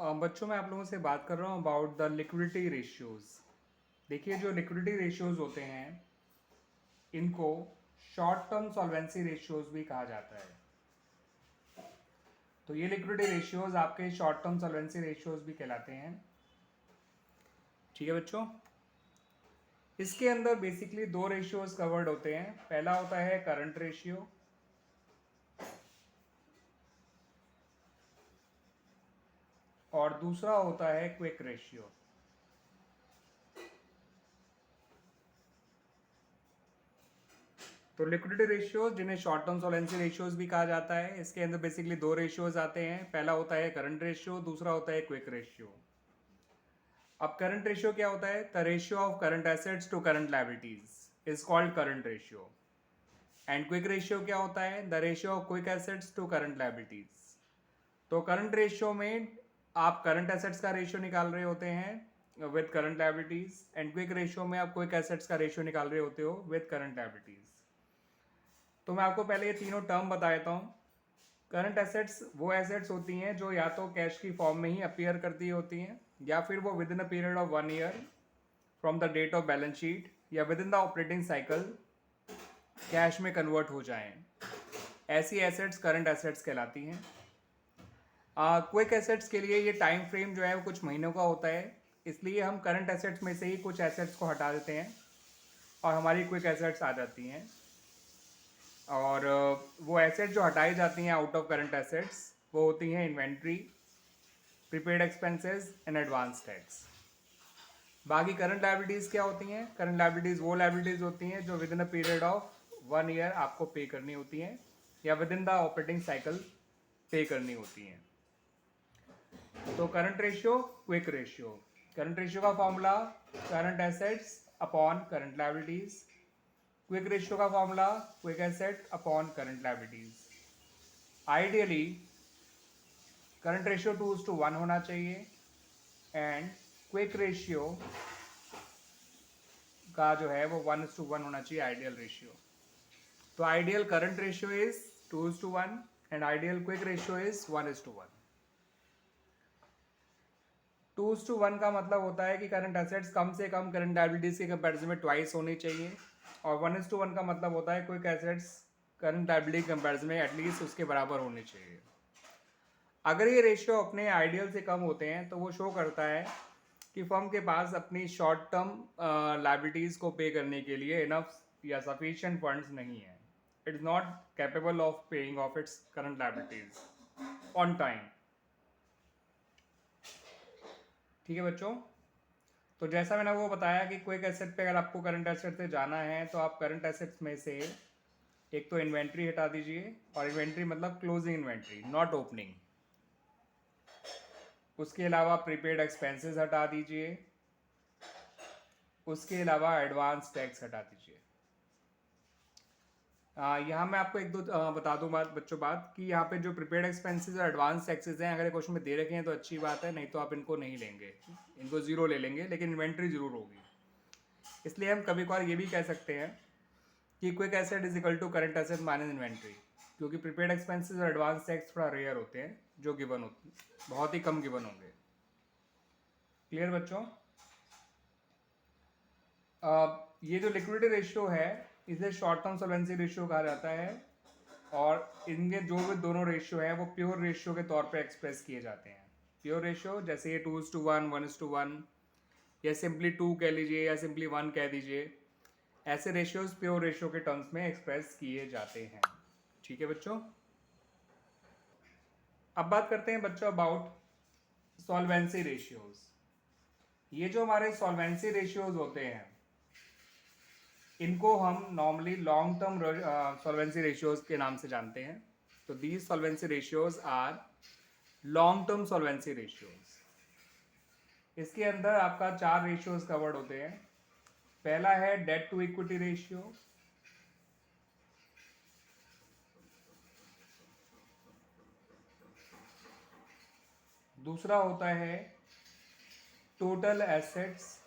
बच्चों मैं आप लोगों से बात कर रहा हूँ अबाउट द लिक्विडिटी रेशियोज। देखिए जो लिक्विडिटी रेशियोज होते हैं इनको शॉर्ट टर्म सॉल्वेंसी रेशियोज भी कहा जाता है। तो ये लिक्विडिटी रेशियोज आपके शॉर्ट टर्म सॉल्वेंसी रेशियोज भी कहलाते हैं। ठीक है बच्चों, इसके अंदर बेसिकली दो रेशियोज कवर्ड होते हैं। पहला होता है करंट रेशियो और दूसरा होता है क्विक रेशियो। तो लिक्विडिटी रेशियोज जिन्हें शॉर्ट टर्म सॉल्वेंसी रेशियोज भी कहा जाता है, इसके अंदर बेसिकली दो रेशियोज आते हैं। पहला होता है करंट रेशियो, दूसरा होता है क्विक रेशियो। अब करंट रेशियो क्या होता है? The ratio of current assets to current liabilities is called current ratio. And quick ratio क्या होता है? The ratio of quick assets to current liabilities. तो करंट रेशियो में आप करंट एसेट्स का रेशियो निकाल रहे होते हैं with current liabilities, and quick ratio में आप क्विक एसेट्स का रेशियो निकाल रहे होते हो विद करंट लायबिलिटीज। तो मैं आपको पहले ये तीनों टर्म बता देता हूँ। करंट एसेट्स वो एसेट्स होती हैं जो या तो कैश की फॉर्म में ही अपीयर करती होती हैं, या फिर वो within a period of 1 year from the date of balance sheet या within the operating cycle cash में कन्वर्ट हो जाएं। ऐसी एसेट्स करंट एसेट्स कहलाती हैं। क्विक एसेट्स के लिए ये टाइम फ्रेम जो है वो कुछ महीनों का होता है, इसलिए हम करंट एसेट्स में से ही कुछ एसेट्स को हटा देते हैं और हमारी क्विक एसेट्स आ जाती हैं। और वो एसेट्स जो हटाई जाती हैं आउट ऑफ करंट एसेट्स वो होती हैं inventory, prepaid expenses and advance tax. बाकी करंट लायबिलिटीज़ क्या होती हैं? करंट लायबिलिटीज़ वो लायबिलिटीज़ होती हैं जो within a period of 1 year आपको पे करनी होती हैं या within the operating cycle pay करनी होती हैं। तो current ratio, quick ratio. Current ratio का formula current assets upon current liabilities. Quick ratio का formula quick asset upon current liabilities. Ideally current ratio 2:1 होना चाहिए एंड क्विक रेशियो का जो है वो 1:1 होना चाहिए आइडियल रेशियो। तो ideal current ratio is 2:1 and ideal quick ratio is 1:1। 2:1 का मतलब होता है कि करंट एसेट्स कम से कम करंट लायबिलिटीज के कंपैरिजन में ट्वाइस होनी चाहिए, और 1:1 का मतलब होता है quick assets current liability comparison में एटलीस्ट उसके बराबर होने चाहिए। अगर ये रेशियो अपने आइडियल से कम होते हैं तो वो शो करता है कि फर्म के पास अपनी शॉर्ट टर्म लायबिलिटीज़ को पे करने के लिए इनफ या सफिशिएंट फंड्स नहीं है। It is not capable of paying of its current liabilities on time. ठीक है बच्चों, तो जैसा मैंने वो बताया कि क्विक एसेट पे अगर आपको करंट एसेट से जाना है तो आप करंट एसेट्स में से एक तो इन्वेंट्री हटा दीजिए, और इन्वेंट्री मतलब क्लोजिंग इन्वेंट्री, नॉट ओपनिंग। उसके अलावा प्रीपेड एक्सपेंसेस हटा दीजिए, उसके अलावा एडवांस टैक्स हटा दीजिए। यहाँ मैं आपको एक दो बता दूँ बच्चों बात कि यहाँ पे जो प्रीपेड एक्सपेंसेस और एडवांस टैक्सेस हैं अगर क्वेश्चन में दे रखे हैं तो अच्छी बात है, नहीं तो आप इनको नहीं लेंगे, इनको ज़ीरो ले लेंगे, लेकिन इन्वेंट्री ज़रूर होगी। इसलिए हम कभी कभार ये भी कह सकते हैं कि quick asset is equal to current asset minus inventory, क्योंकि प्रीपेड एक्सपेंसेस और एडवांस टैक्स थोड़ा रेयर होते हैं, जो गिवन होते हैं, बहुत ही कम गिवन होंगे। क्लियर बच्चों? ये जो लिक्विडिटी रेशियो है इसे शॉर्ट टर्म सॉल्वेंसी रेशियो कहा जाता है, और इनके जो भी दोनों रेशियो है वो प्योर रेशियो के तौर पे एक्सप्रेस किए जाते हैं। प्योर रेशियो जैसे ये 2:1, 1:1 या सिंपली 2 कह लीजिए या सिंपली 1 कह दीजिए, ऐसे रेशियोज प्योर रेशियो के टर्म्स में एक्सप्रेस किए जाते हैं। ठीक है बच्चों, अब बात करते हैं बच्चों अबाउट सॉल्वेंसी रेशियोज। ये जो हमारे सॉल्वेंसी रेशियोज होते हैं इनको हम normally long term solvency ratios के नाम से जानते हैं। तो these solvency ratios are long term solvency ratios. इसके अंदर आपका 4 रेशियोज कवर्ड होते हैं। पहला है डेट टू इक्विटी रेशियो, दूसरा होता है total assets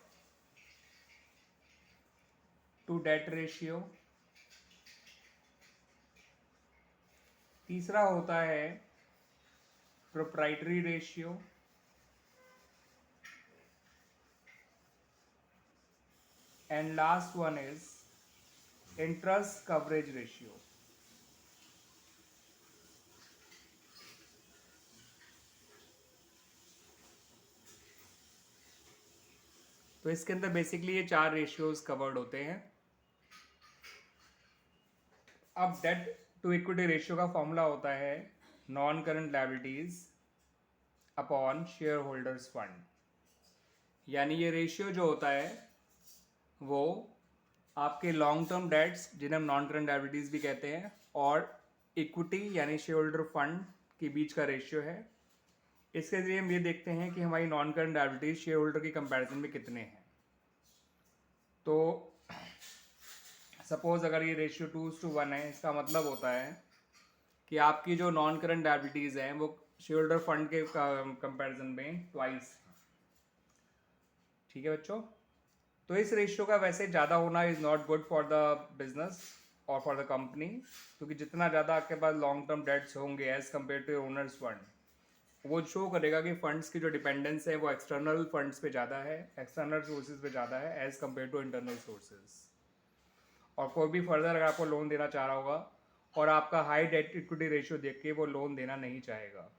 to debt ratio, तीसरा होता है proprietary ratio, and last one is interest coverage ratio. तो इसके अंदर बेसिकली ये 4 रेशियोज कवर्ड होते हैं। अब डेट टू इक्विटी रेशियो का फॉर्मूला होता है non current liabilities upon share holders fund. यानी ये रेशियो जो होता है वो आपके लॉन्ग टर्म डेट्स, जिन्हें हम नॉन करंट लायबिलिटीज भी कहते हैं, और इक्विटी यानी शेयर होल्डर फंड के बीच का रेशियो है। इसके जरिए हम ये देखते हैं कि हमारी non current liabilities share holder की कंपैरिजन में कितने हैं। तो सपोज अगर ये रेशियो 2:1 है, इसका मतलब होता है कि आपकी जो नॉन करंट लायबिलिटीज हैं वो शेयर होल्डर फंड के कंपैरिजन में ट्वाइस। ठीक है बच्चों, तो इस रेशियो का वैसे ज़्यादा होना is not good for the business और फॉर द कंपनी, क्योंकि जितना ज़्यादा आपके पास लॉन्ग टर्म डेट्स होंगे as compare to owners fund, वो शो करेगा कि फंड्स की जो डिपेंडेंस है वो एक्सटर्नल फंड्स पे ज़्यादा है, एक्सटर्नल सोर्सेज पे ज़्यादा है as compare to internal sources. और कोई भी फर्दर अगर आपको लोन देना चाह रहा होगा और आपका हाई डेट इक्विटी रेशियो देख के वो लोन देना नहीं चाहेगा।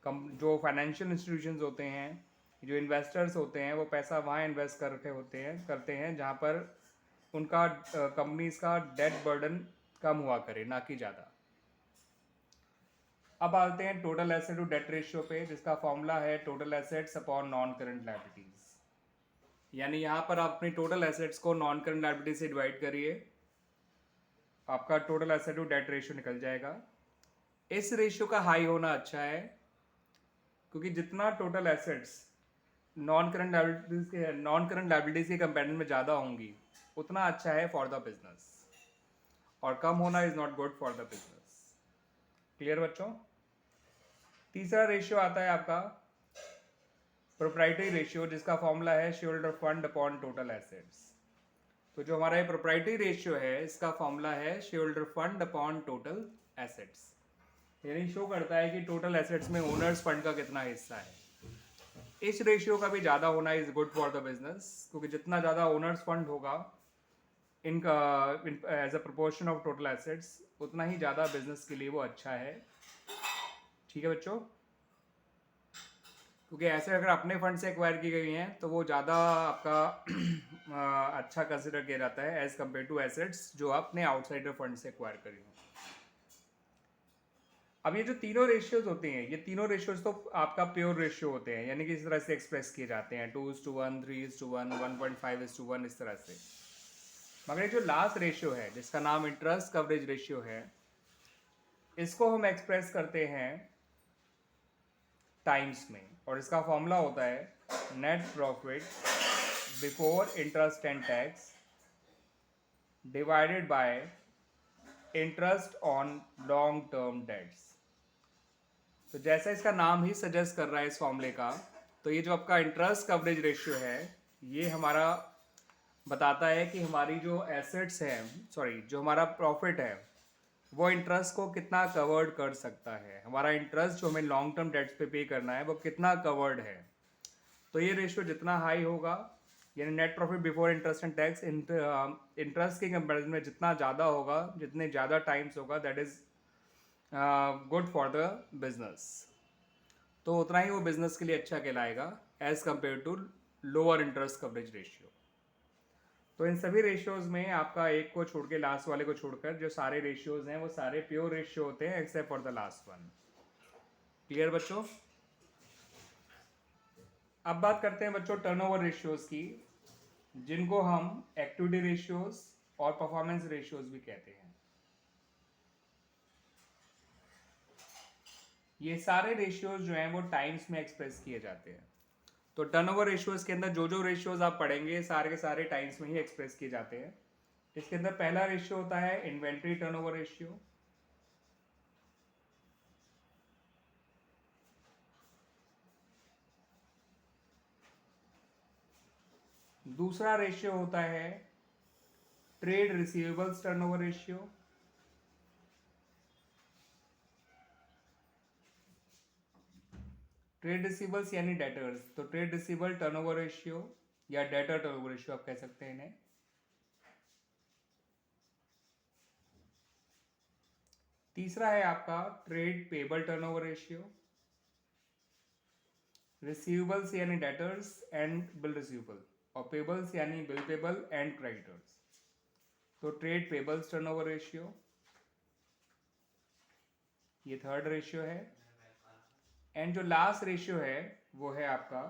जो फाइनेंशियल इंस्टीट्यूशंस होते हैं, जो इन्वेस्टर्स होते हैं, वो पैसा वहाँ इन्वेस्ट करते हैं जहाँ पर उनका कंपनीज का डेट बर्डन कम हुआ करे, ना कि ज़्यादा। अब आते हैं total asset to debt ratio पे, जिसका फॉर्मूला है total assets upon non current liabilities. यानी यहाँ पर आप अपनी टोटल एसेट्स को नॉन करंट लायबिलिटीज से डिवाइड करिए, आपका total asset to debt ratio निकल जाएगा। इस रेशियो का हाई होना अच्छा है, क्योंकि जितना total assets non current liabilities के कंपेरिजन में ज़्यादा होंगी उतना अच्छा है फॉर द बिजनेस, और कम होना is not good for the business. Clear बच्चों? तीसरा रेशियो आता है आपका प्रोप्राइटरी रेशियो, जिसका फॉर्मूला है share holder fund upon total assets. तो जो हमारा ये प्रोप्राइटरी रेशियो है, इसका फॉर्मूला है share holder fund upon total assets. यानी शो करता है कि टोटल एसेट्स में ओनर्स फंड का कितना हिस्सा है। इस रेशियो का भी ज़्यादा होना is good for the business, क्योंकि जितना ज़्यादा ओनर्स फंड होगा इनका as a proportion of total assets, उतना ही ज़्यादा बिजनेस के लिए वो अच्छा है। ठीक है बच्चों, क्योंकि ऐसे अगर अपने फंड से एक्वायर की गई हैं तो वो ज़्यादा आपका अच्छा कंसिडर किया जाता है एज कम्पेयर टू एसेट्स जो आपने आउटसाइडर फंड से एक्वायर करी हो। अब ये जो तीनों रेशियोज होते हैं, ये तीनों रेशियोज तो आपका प्योर रेशियो होते हैं, यानी कि इस तरह से एक्सप्रेस किए जाते हैं 2:1, 3:1, 1.5:1, इस तरह से। मगर ये जो लास्ट रेशियो है, जिसका नाम इंटरेस्ट कवरेज रेशियो है, इसको हम एक्सप्रेस करते हैं टाइम्स में, और इसका फॉर्मूला होता है net profit before interest and tax divided by interest on long term dates. तो जैसा इसका नाम ही सजेस्ट कर रहा है इस फॉर्मूले का, तो ये जो आपका इंटरेस्ट कवरेज रेशियो है, ये हमारा बताता है कि हमारी जो एसेट्स हैं, जो हमारा प्रॉफिट है वो इंटरेस्ट को कितना कवर्ड कर सकता है। हमारा इंटरेस्ट जो हमें लॉन्ग टर्म डेट्स पे करना है वो कितना कवर्ड है। तो ये रेशियो जितना हाई होगा, यानी net profit before interest and tax interest के कंपैरिजन में जितना ज़्यादा होगा, जितने ज़्यादा टाइम्स होगा, that is good for the business. तो उतना ही वो बिजनेस के लिए अच्छा कहलाएगा as compare to lower interest coverage ratio. तो इन सभी रेशियोज में आपका एक को छोड़ के, लास्ट वाले को छोड़कर, जो सारे रेशियोज हैं वो सारे प्योर रेशियो होते हैं except for the last one. Clear बच्चों? अब बात करते हैं बच्चों टर्नओवर रेशियोज की, जिनको हम एक्टिविटी रेशियोज और परफॉर्मेंस रेशियोज भी कहते हैं। ये सारे रेशियोज जो हैं वो टाइम्स में एक्सप्रेस किए जाते हैं। तो टर्नओवर रेशियोज के अंदर जो जो रेशियोज आप पढ़ेंगे सारे के सारे टाइम्स में ही एक्सप्रेस किए जाते हैं। इसके अंदर पहला रेशियो होता है इन्वेंट्री टर्नओवर रेशियो, दूसरा रेशियो होता है trade receivables turnover ratio, trade receivables यानी डेटर्स, तो ट्रेड रिसीवेबल टर्नओवर रेशियो या डेटर टर्नओवर रेशियो आप कह सकते हैं इन्हें। तीसरा है आपका trade payable turnover ratio, receivables यानी डेटर्स एंड बिल रिसीवेबल, और पेबल्स यानी बिल पेबल एंड क्रेडिटर्स। तो ट्रेड पेबल्स टर्नओवर रेशियो, ये थर्ड रेशियो है। एंड जो लास्ट रेशियो है वो है आपका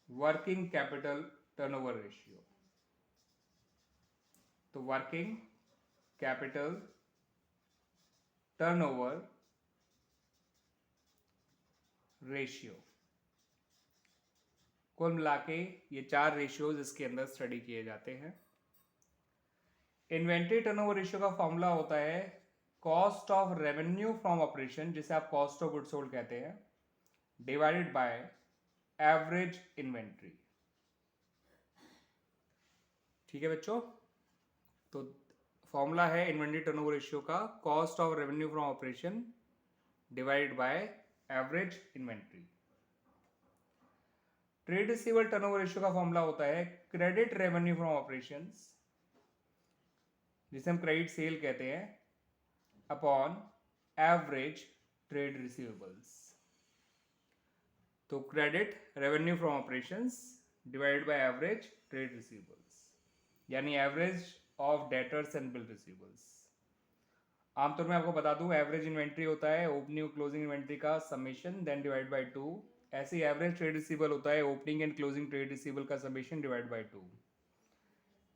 वर्किंग कैपिटल टर्नओवर रेशियो। तो वर्किंग कैपिटल टर्नओवर रेशियो, कुल मिला के ये 4 रेशियोज इसके अंदर स्टडी किए जाते हैं। इन्वेंट्री टर्नओवर रेशियो का फॉर्मूला होता है cost of revenue from operation, जिसे आप कॉस्ट ऑफ गुड्स सोल्ड कहते हैं, डिवाइडेड बाय एवरेज इन्वेंट्री। ठीक है बच्चों, तो फॉर्मूला है इन्वेंट्री टर्नओवर रेशियो का cost of revenue from operation divided by average inventory. Trade receivable turnover ratio का फॉर्मूला होता है क्रेडिट रेवेन्यू फ्रॉम ऑपरेशंस, जिसे हम क्रेडिट सेल कहते हैं, अपॉन एवरेज ट्रेड रिसीवेबल्स। तो credit revenue from operations divided by average trade receivables, यानी average of debtors and bill receivables. आमतौर में आपको बता दूं, एवरेज इन्वेंट्री होता है ओपनिंग और क्लोजिंग इन्वेंट्री का समेशन देन डिवाइड बाय 2। ऐसे ही एवरेज ट्रेड रिसीवेबल होता है opening and closing trade receivable का समेशन डिवाइड बाय 2।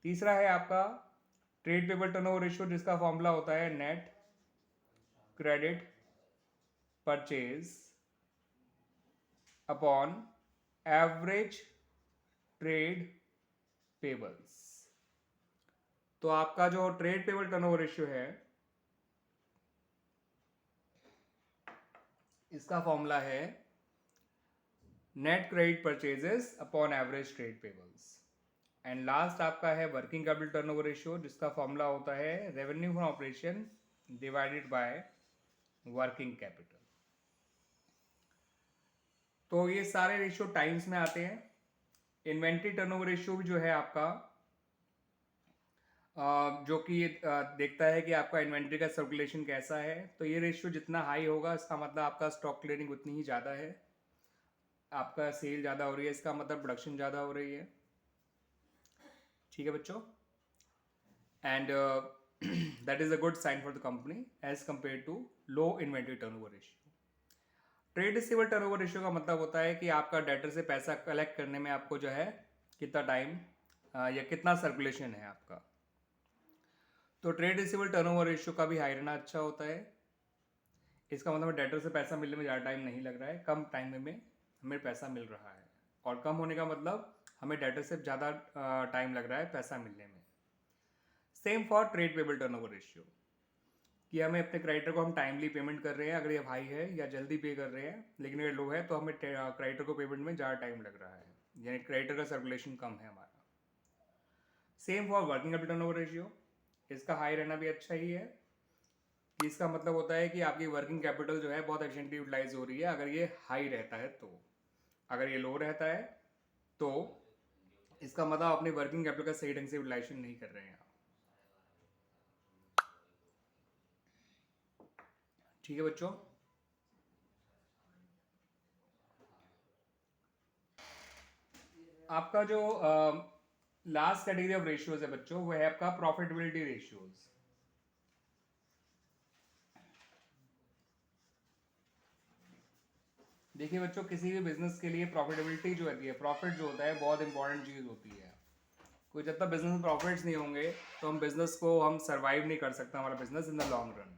तीसरा है आपका ट्रेड पेबल टर्नओवर रेशियो, जिसका फॉर्मूला होता है net credit purchase upon average trade payables. तो आपका जो ट्रेड पेबल टर्नओवर रेशियो है इसका फॉर्मूला है net credit purchases upon average trade payables. And last आपका है वर्किंग कैपिटल टर्नओवर रेशियो, जिसका फॉर्मूला होता है revenue from operation divided by working capital. तो ये सारे रेशियो टाइम्स में आते हैं। इन्वेंट्री टर्नओवर रेशियो भी जो है आपका जो कि देखता है कि आपका इन्वेंट्री का सर्कुलेशन कैसा है। तो ये रेशियो जितना हाई होगा इसका मतलब आपका स्टॉक क्लियरिंग उतनी ही ज़्यादा है, आपका सेल ज़्यादा हो रही है, इसका मतलब प्रोडक्शन ज़्यादा हो रही है। ठीक है बच्चों, and that is a good sign for the company as compare to low inventory turnover ratio. Trade receivable turnover ratio का मतलब होता है कि आपका डेटर से पैसा कलेक्ट करने में आपको जो है कितना टाइम या कितना सर्कुलेशन है आपका। तो ट्रेड रिसीवेबल टर्नओवर रेशियो का भी हाई रहना अच्छा होता है। इसका मतलब डेटर से पैसा मिलने में ज़्यादा टाइम नहीं लग रहा है, कम टाइम में हमें पैसा मिल रहा है। और कम होने का मतलब हमें डेटर से ज़्यादा टाइम लग रहा है पैसा मिलने में। Same for trade payable turnover ratio, कि हमें अपने क्रेडिटर को हम टाइमली पेमेंट कर रहे हैं अगर ये हाई है, या जल्दी पे कर रहे हैं, लेकिन अगर लो है तो हमें क्रेडिटर को पेमेंट में ज़्यादा टाइम लग रहा है, यानी क्रेडिटर का सर्कुलेशन कम है हमारा। Same for working capital turnover ratio, इसका हाई रहना भी अच्छा ही है, कि इसका मतलब होता है कि आपकी वर्किंग कैपिटल जो है बहुत एफिशिएंटली यूटिलाइज हो रही है अगर ये हाई रहता है। तो अगर ये लो रहता है तो इसका मतलब अपनी वर्किंग कैपिटल का सही ढंग से यूटिलाइजेशन नहीं कर रहे हैं आप। ठीक है बच्चों, आपका जो लास्ट कैटेगरी ऑफ रेशियोज है बच्चों, वो है आपका प्रॉफिटेबिलिटी रेशियोज। देखिए बच्चों, किसी भी बिजनेस के लिए प्रॉफिटेबिलिटी जो होती है, प्रॉफिट जो होता है, बहुत इंपॉर्टेंट चीज़ होती है। कोई जब तक बिजनेस में प्रॉफिट्स नहीं होंगे तो हम बिजनेस को हम सर्वाइव नहीं कर सकता, हमारा business in the long run,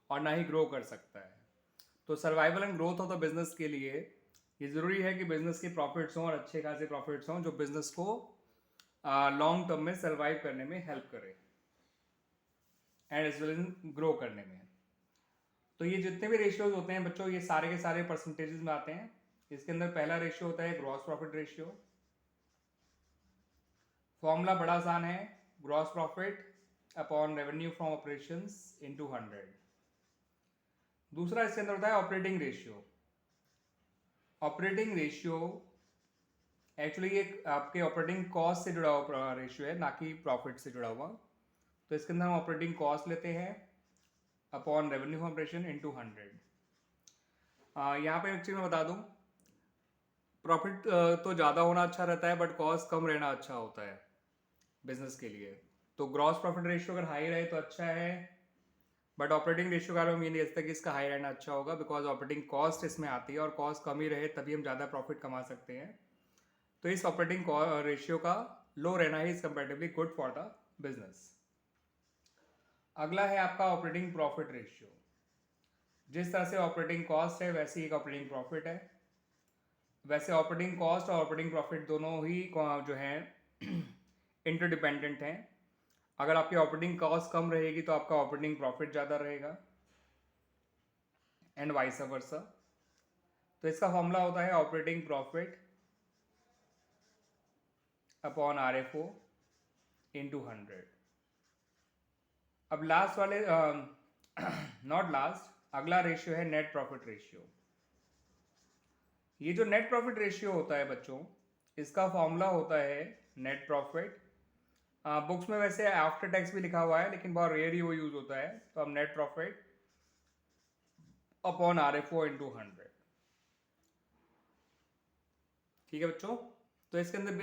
और ना ही ग्रो कर सकता है। तो survival and growth of the business के लिए ये ज़रूरी है कि बिजनेस के प्रॉफिट्स हों, और अच्छे खासे प्रॉफिट्स हों जो बिजनेस को लॉन्ग टर्म में सर्वाइव करने में हेल्प करे and as well in grow करने में। तो ये जितने भी रेशियोज होते हैं बच्चों, ये सारे के सारे परसेंटेजेस में आते हैं। इसके अंदर पहला रेशियो होता है ग्रॉस प्रॉफिट रेशियो। फॉर्मूला बड़ा आसान है, gross profit upon revenue from operations into 100। दूसरा इसके अंदर होता है operating ratio. Operating ratio actually ये आपके ऑपरेटिंग कॉस्ट से जुड़ा हुआ रेशियो है, ना कि प्रॉफिट से जुड़ा हुआ। तो इसके अंदर हम ऑपरेटिंग कॉस्ट लेते हैं upon revenue from operation into 100। यहाँ पे एक चीज़ मैं बता दूँ, प्रॉफिट तो ज़्यादा होना अच्छा रहता है बट कॉस्ट कम रहना अच्छा होता है बिजनेस के लिए। तो ग्रॉस प्रॉफिट रेशियो अगर हाई रहे तो अच्छा है, बट ऑपरेटिंग रेशियो का हम ये नहीं सकते कि इसका हाई रहना अच्छा होगा, बिकॉज ऑपरेटिंग कॉस्ट इसमें आती है और कॉस्ट कम ही रहे तभी हम ज़्यादा प्रॉफिट कमा सकते हैं। तो इस ऑपरेटिंग रेशियो का लो रहना he is comparatively good for the business. अगला है आपका ऑपरेटिंग प्रॉफिट रेशियो। जिस तरह से ऑपरेटिंग कॉस्ट है वैसे ही एक ऑपरेटिंग प्रॉफिट है। वैसे ऑपरेटिंग कॉस्ट और ऑपरेटिंग प्रॉफिट दोनों ही जो हैं इंटरडिपेंडेंट हैं। अगर आपकी ऑपरेटिंग कॉस्ट कम रहेगी तो आपका ऑपरेटिंग प्रॉफिट ज़्यादा रहेगा, एंड वाइस वर्सा। तो इसका फॉर्मूला होता है operating profit upon RFO into 100। अब लास्ट वाले नॉट लास्ट, अगला रेशियो है नेट प्रॉफिट रेशियो। ये जो नेट प्रॉफिट रेशियो होता है बच्चों, इसका फॉर्मूला होता है नेट प्रॉफिट। बुक्स में वैसे आफ्टर टैक्स भी लिखा हुआ है लेकिन बहुत रेयर ही वो यूज होता है। तो अब net profit upon RFO into 100। ठीक है बच्चों, तो इसके अंदर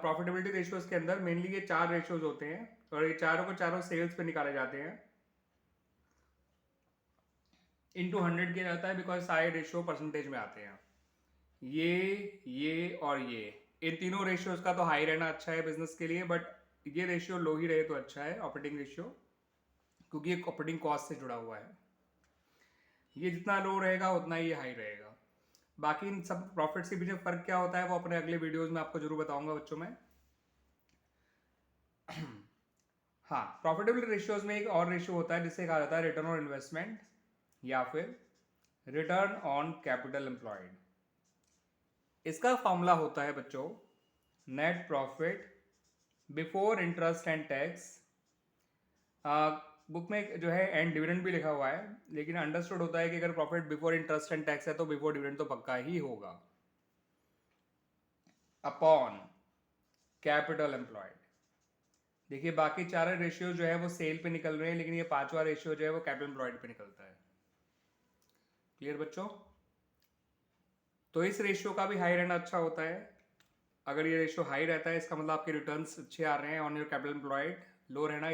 प्रॉफिटेबिलिटी रेशियोज के अंदर मेनली ये 4 रेशियोज होते हैं और ये चारों को चारों सेल्स पे निकाले जाते हैं। इंटू 100 किया जाता है बिकॉज सारे रेशियो परसेंटेज में आते हैं। ये और ये इन तीनों रेशियोज का तो हाई रहना अच्छा है बिजनेस के लिए, बट ये रेशियो लो ही रहे तो अच्छा है ऑपरेटिंग रेशियो, क्योंकि ये ऑपरेटिंग कॉस्ट से जुड़ा हुआ है। ये जितना लो रहेगा उतना ही हाई रहेगा। बाकी इन सब प्रॉफिट्स के पीछे फर्क क्या होता है वो अपने अगले वीडियोस में आपको जरूर बताऊंगा बच्चों में। हाँ, प्रॉफिटेबिलिटी रेशियोज में एक और रेशियो होता है जिसे कहा जाता है रिटर्न ऑन इन्वेस्टमेंट या फिर रिटर्न ऑन कैपिटल एम्प्लॉयड। इसका फॉर्मूला होता है बच्चों net profit before interest and tax. Book में जो है एंड डिविडेंड भी लिखा हुआ है, लेकिन अंडरस्टूड होता है कि अगर profit before interest and tax है तो बिफोर डिविडेंड तो पक्का ही होगा, अपॉन कैपिटल एम्प्लॉयड। देखिए बाकी 4 रेशियो जो है वो सेल पे निकल रहे हैं, लेकिन ये 5वां रेशियो जो है वो कैपिटल एम्प्लॉयड पे निकलता है। क्लियर बच्चों? तो इस रेशियो का भी हाई रहना अच्छा होता है। अगर ये रेशियो हाई रहता है इसका मतलब आपके रिटर्न्स अच्छे आ रहे हैं ऑन योर कैपिटल एम्प्लॉयड। लो रहना